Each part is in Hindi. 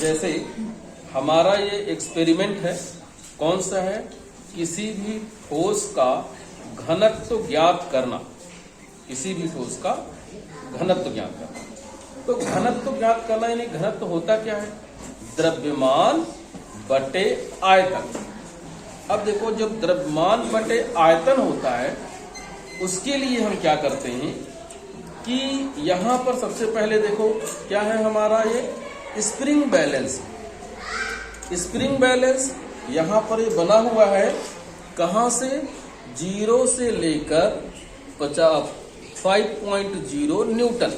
जैसे हमारा ये एक्सपेरिमेंट है, कौन सा है? किसी भी ठोस का घनत्व ज्ञात करना। किसी भी ठोस का घनत्व ज्ञात करना। तो घनत्व ज्ञात करना यानी घनत्व होता क्या है? द्रव्यमान बटे आयतन। अब देखो, जब द्रव्यमान बटे आयतन होता है उसके लिए हम क्या करते हैं कि यहां पर सबसे पहले देखो क्या है हमारा ये स्प्रिंग बैलेंस। स्प्रिंग बैलेंस यहां पर ये बना हुआ है, कहां से? 0 से लेकर 5.0 न्यूटन।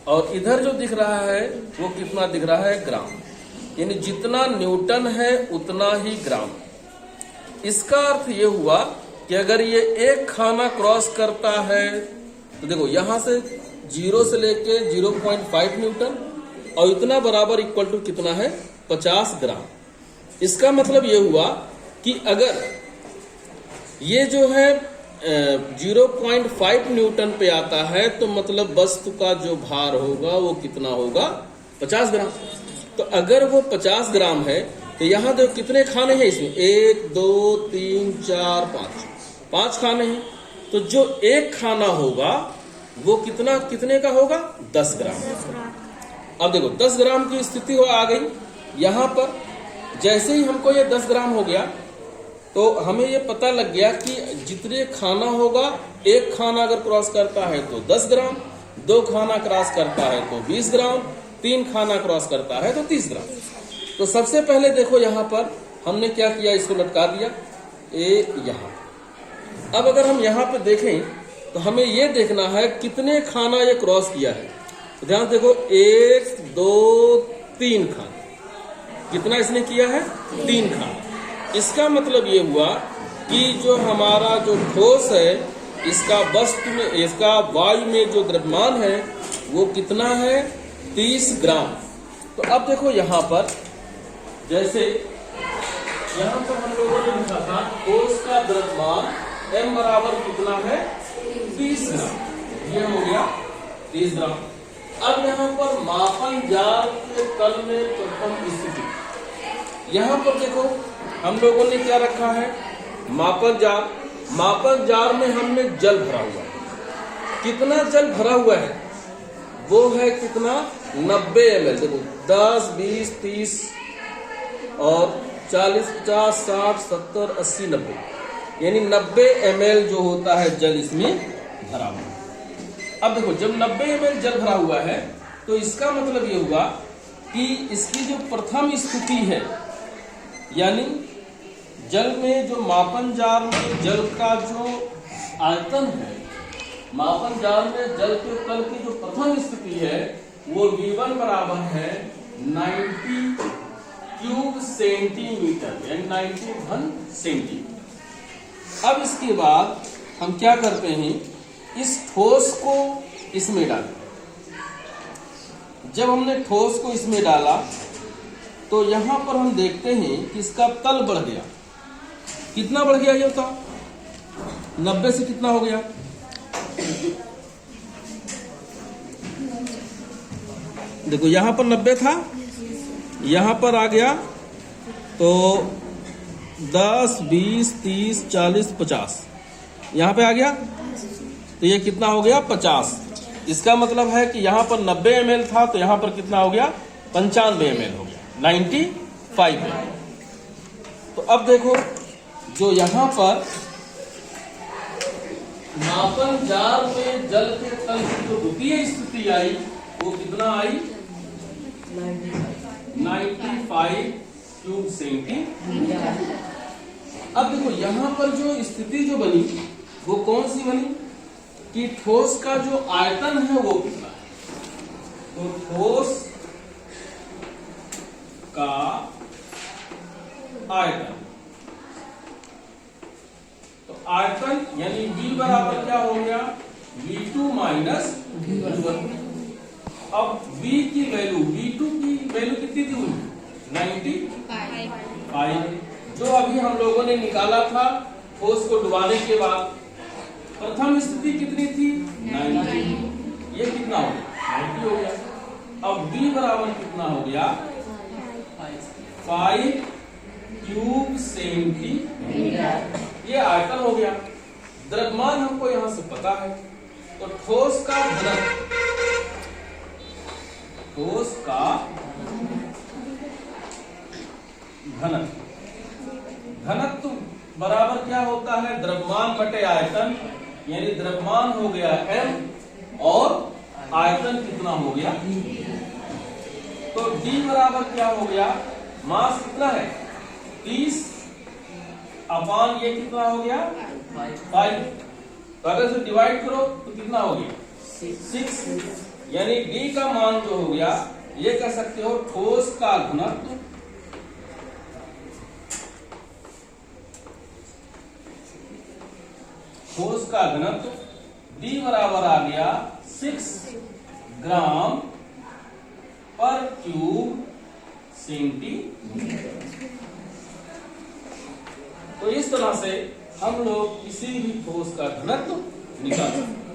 और इधर जो दिख रहा है वो कितना दिख रहा है? ग्राम। यानी जितना न्यूटन है उतना ही ग्राम। इसका अर्थ ये हुआ कि अगर ये एक खाना क्रॉस करता है तो देखो यहां से 0 से लेके 0.5 न्यूटन और इतना बराबर इक्वल टू कितना है? 50 ग्राम। इसका मतलब ये हुआ कि अगर ये जो है 0.5 न्यूटन पे आता है तो मतलब वस्तु का जो भार होगा वो कितना होगा? 50 ग्राम। तो अगर वो 50 ग्राम है तो यहाँ देखो कितने खाने हैं इसमें? 1 2 3 4 5 खाने हैं। तो जो एक खाना होगा वो कितने का होगा? 10 ग्राम। अब देखो 10 ग्राम की स्थिति आ गई यहाँ पर। जैसे ही हमको ये 10 ग्राम हो गया तो हमें ये पता लग गया कि जितने खाना होगा, एक खाना अगर क्रॉस करता है तो 10 ग्राम, 2 खाना क्रॉस करता है तो 20 ग्राम, 3 खाना क्रॉस करता है तो 30 ग्राम। तो सबसे पहले देखो यहाँ पर हमने क्या किया, इसको लटका दिया यहाँ। अब अगर हम यहाँ पे देखें तो हमें ये देखना है कितने खाना ये क्रॉस किया है। तो ध्यान देखो 1 2 3 खाना। कितना इसने किया है? 3 खाना। इसका मतलब ये हुआ कि जो हमारा जो ठोस है इसका वस्तु में, इसका वायु में जो द्रव्यमान है वो कितना है? 30 ग्राम। तो अब देखो यहाँ पर जैसे यहाँ पर हम लोगों ने लिखा था ठोस का द्रव्यमान m बराबर कितना है? 30 ग्राम। ये हो गया 30 ग्राम। अब यहाँ पर मापन जार के तल में प्रथम स्थिति। यहाँ पर देखो हम लोगों ने क्या रखा है? मापन जार। मापन जार में हमने जल भरा हुआ है। कितना जल भरा हुआ है? वो है कितना? 90 ml। देखो 10 20 30 और 40 50 60 70 80 90, यानी 90 ml जो होता है जल इसमें भरा हुआ है। अब देखो जब 90 ml जल भरा हुआ है तो इसका मतलब ये हुआ कि इसकी जो प्रथम स्थिति है, यानी जल में जो मापन जार में जल का जो आयतन है, मापन जार में जल के तल की जो प्रथम स्थिति है वो V1 बराबर है 90 क्यूब सेंटीमीटर, यानी 91 सेंटीमीटर। अब इसके बाद हम क्या करते हैं, इस ठोस को इसमें डालें। जब हमने ठोस को इसमें डाला तो यहां पर हम देखते हैं कि इसका तल बढ़ गया। कितना बढ़ गया? ये था 90 से कितना हो गया? देखो यहां पर 90 था, यहां पर आ गया तो 10 20 30 40 50 यहां पे आ गया। तो ये कितना हो गया? 50। इसका मतलब है कि यहां पर 90 ml था तो यहां पर कितना हो गया? 95 ml हो गया, 95 ml। तो अब देखो जो यहां पर मापन जार में जल के तल की जो द्वितीय स्थिति आई वो कितना आई? 95 क्यूब सेंटीमीटर। अब देखो यहां पर जो स्थिति जो बनी वो कौन सी बनी कि ठोस का जो आयतन है वो कितना है? तो ठोस का आयतन, तो आयतन यानी V बराबर क्या हो गया? V2 minus V1। अब V की वैल्यू, V2 की वैल्यू कितनी थी? 95, जो अभी हम लोगों ने निकाला था ठोस को डुबाने के बाद। प्रथम स्थिति कितनी थी? 90। ये कितना हो गया? 90 हो गया। अब V बराबर कितना हो गया? 5 क्यूब सेंटीमीटर। ये आयतन हो गया। द्रव्यमान हमको यहां से पता है, तो ठोस का घनत्व, ठोस का घनत्व, घनत्व बराबर क्या होता है? द्रव्यमान बटे आयतन, यानी द्रव्यमान हो गया m और आयतन कितना हो गया? तो d बराबर क्या हो गया? मास कितना है? 30 अपान ये कितना हो गया? 5। तो अगर इसे डिवाइड करो तो कितना हो गया? 6। यानी d का मान जो हो गया, ये कह सकते हो ठोस का घनत्व, ठोस का घनत्व d बराबर आ गया 6 ग्राम पर क्यूब सेंटीमीटर। तो इस तरह से हम लोग किसी भी ठोस का घनत्व निकाल सकते हैं।